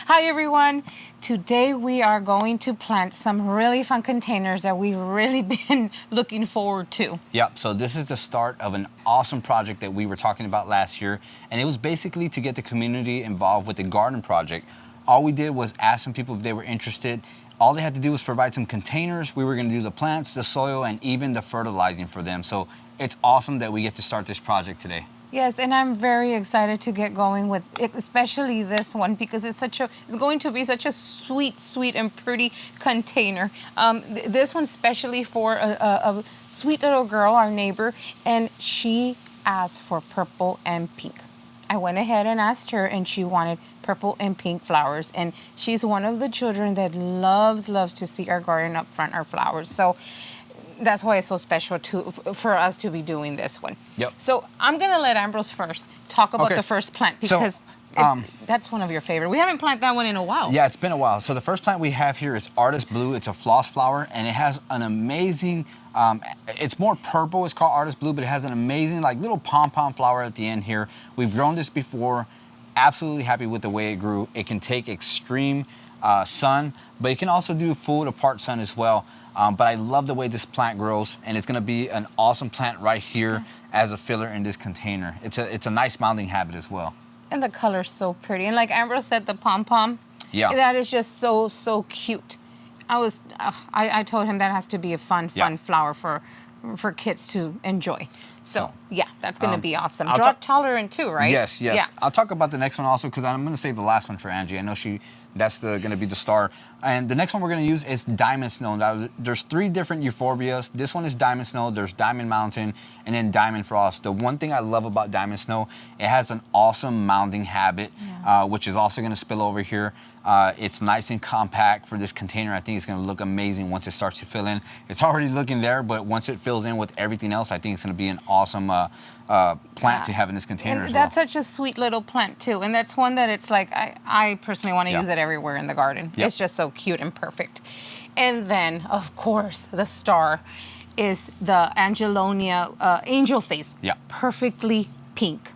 Hi everyone. Today we are going to plant some really fun containers that we've really been looking forward to. Yep, so this is the start of an awesome project that we were talking about last year, and it was basically to get the community involved with the garden project. All we did was ask some people if they were interested. All they had to do was provide some containers. We were going to do the plants, the soil, and even the fertilizing for them. So it's awesome that we get to start this project today. Yes, and I'm very excited to get going with it, especially this one, because it's going to be such a sweet and pretty container. This one's especially for a sweet little girl, our neighbor, and she asked for purple and pink. I went ahead and asked her, and she wanted purple and pink flowers, and she's one of the children that loves to see our garden up front, our flowers. So that's why it's so special for us to be doing this one. Yep. So I'm going to let Ambrose first talk about the first plant, because that's one of your favorite. We haven't planted that one in a while. Yeah, it's been a while. So the first plant we have here is Artist Blue. It's a floss flower, and it has an amazing, it's more purple. It's called Artist Blue, but it has an amazing like little pom-pom flower at the end here. We've grown this before. Absolutely happy with the way it grew. It can take extreme sun, but it can also do full to part sun as well. But I love the way this plant grows, and it's going to be an awesome plant right here as a filler in this container. It's a nice mounding habit as well. And the color's so pretty. And like Ambrose said, the pom-pom, that is just so cute. I told him that has to be a fun flower for kids to enjoy. So yeah, that's going to be awesome. Drought tolerant too, right? Yes. Yeah. I'll talk about the next one also, because I'm going to save the last one for Angie. I know that's going to be the star. And the next one we're going to use is Diamond Snow. Now, there's 3 different Euphorbias. This one is Diamond Snow, there's Diamond Mountain, and then Diamond Frost. The one thing I love about Diamond Snow, it has an awesome mounding habit, which is also going to spill over here. It's nice and compact for this container. I think it's going to look amazing once it starts to fill in. It's already looking there, but once it fills in with everything else, I think it's going to be an awesome plant to have in this container as well. That's such a sweet little plant too, and that's one that it's like I personally want to use it everywhere in the garden. It's just so cute and perfect. And then, of course, the star is the Angelface. Perfectly pink.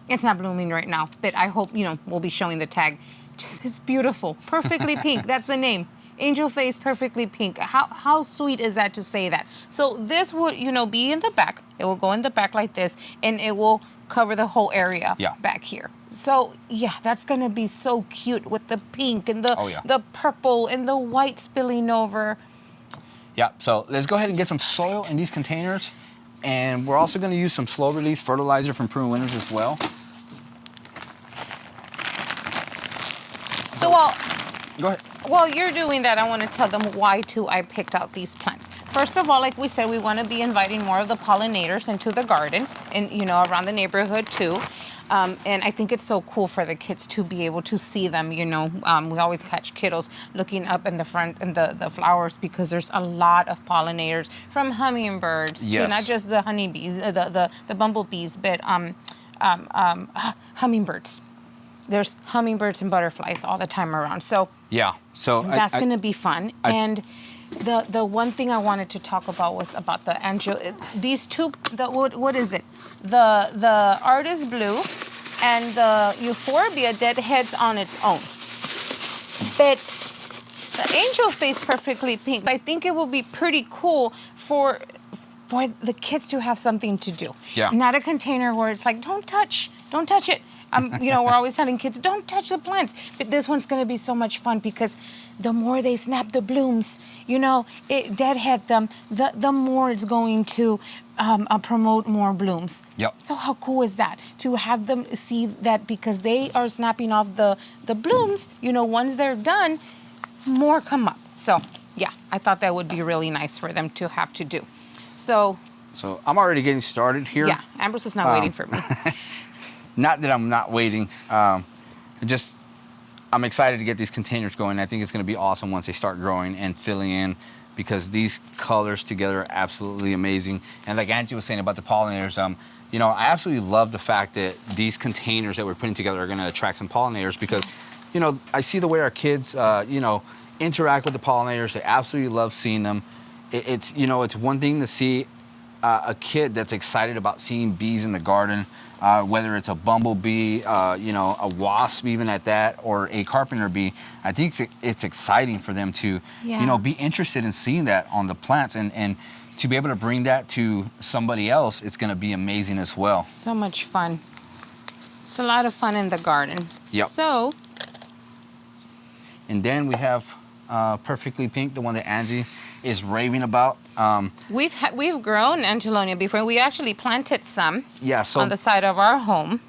It's not blooming right now, but I hope we'll be showing the tag. It's beautiful, perfectly pink. That's the name. Angelface, perfectly pink. How sweet is that to say that? So this would, be in the back. It will go in the back like this, and it will cover the whole area back here. So yeah, that's gonna be so cute with the pink and the purple and the white spilling over. Yeah. So let's go ahead and get some soil in these containers, and we're also gonna use some slow release fertilizer from Prune Winners as well. So go ahead. While you're doing that, I want to tell them why I picked out these plants. First of all, like we said, we want to be inviting more of the pollinators into the garden and around the neighborhood too. And I think it's so cool for the kids to be able to see them. We always catch kiddos looking up in the front and the flowers, because there's a lot of pollinators, from hummingbirds to not just the honeybees, the bumblebees, but hummingbirds. There's hummingbirds and butterflies all the time around. So that's going to be fun. And the one thing I wanted to talk about was about these two. What is it? The Artist Blue and the Euphorbia deadheads on its own. But the Angelface perfectly pink, I think it will be pretty cool for the kids to have something to do. Not a container where it's like, don't touch it. We're always telling kids, don't touch the plants. But this one's going to be so much fun, because the more they snap the blooms, deadhead them, the more it's going to promote more blooms. So how cool is that? To have them see that, because they are snapping off the blooms, once they're done, more come up. So, yeah, I thought that would be really nice for them to have to do. So I'm already getting started here. Yeah, Ambrose is not waiting for me. Not that I'm not waiting. I'm excited to get these containers going. I think it's going to be awesome once they start growing and filling in, because these colors together are absolutely amazing. And like Angie was saying about the pollinators, I absolutely love the fact that these containers that we're putting together are going to attract some pollinators, because, I see the way our kids, interact with the pollinators. They absolutely love seeing them. It's one thing to see a kid that's excited about seeing bees in the garden, whether it's a bumblebee, you know, a wasp even at that, or a carpenter bee, I think it's exciting for them to, you know, be interested in seeing that on the plants, and to be able to bring that to somebody else, it's going to be amazing as well. So much fun. It's a lot of fun in the garden. Yep. So. And then we have Perfectly Pink, the one that Angie is raving about. We've grown Angelonia before. We actually planted some on the side of our home.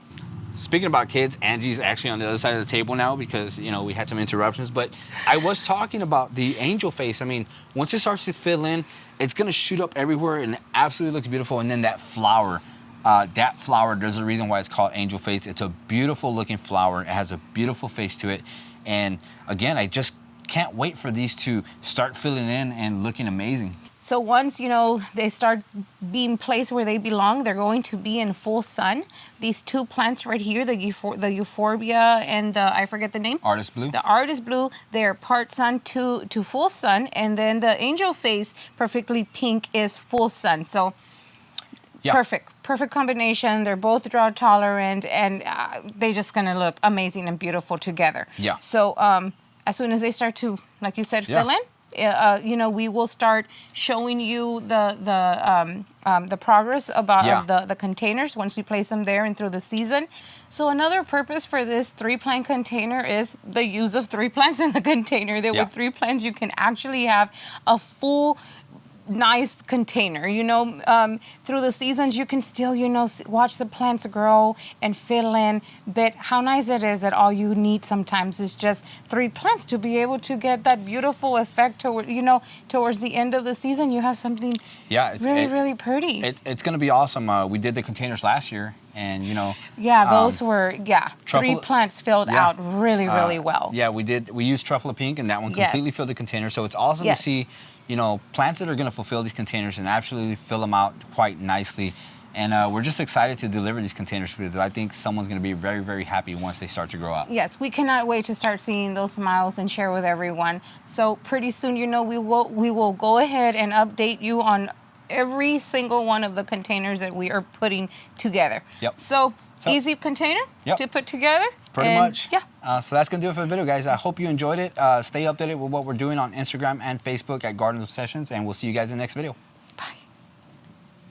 Speaking about kids, Angie's actually on the other side of the table now because, you know, we had some interruptions. But I was talking about the Angelface. I mean, once it starts to fill in, it's going to shoot up everywhere and it absolutely looks beautiful. And then that flower, there's a reason why it's called Angelface. It's a beautiful looking flower. It has a beautiful face to it. And again, I just can't wait for these to start filling in and looking amazing. So once, you know, they start being placed where they belong, they're going to be in full sun. These two plants right here, the Euphorbia and I forget the name. Artist Blue. The Artist Blue, they're part sun to full sun. And then the Angelface, Perfectly Pink, is full sun. So perfect combination. They're both drought tolerant, and they're just going to look amazing and beautiful together. Yeah. So as soon as they start to, like you said, fill in, you know, we will start showing you the progress about the containers once we place them there and through the season. So another purpose for this 3-plant container is the use of 3 plants in the container. There with 3 plants, you can actually have a full nice container. You know, through the seasons you can still, you know, watch the plants grow and fill in, but how nice it is that all you need sometimes is just 3 plants to be able to get that beautiful effect toward, you know, towards the end of the season. You have something really pretty. It's going to be awesome. We did the containers last year, and you know, those were 3 plants filled out really well. Yeah, we used Truffle Pink, and that one completely filled the container. So it's awesome to see, you know, plants that are going to fulfill these containers and absolutely fill them out quite nicely. And we're just excited to deliver these containers because I think someone's going to be very happy once they start to grow out. Yes, we cannot wait to start seeing those smiles and share with everyone. So pretty soon, you know, we will go ahead and update you on every single one of the containers that we are putting together. So easy container to put together. Pretty much. So that's going to do it for the video, guys. I hope you enjoyed it. Stay updated with what we're doing on Instagram and Facebook at GardenObsessions, and we'll see you guys in the next video.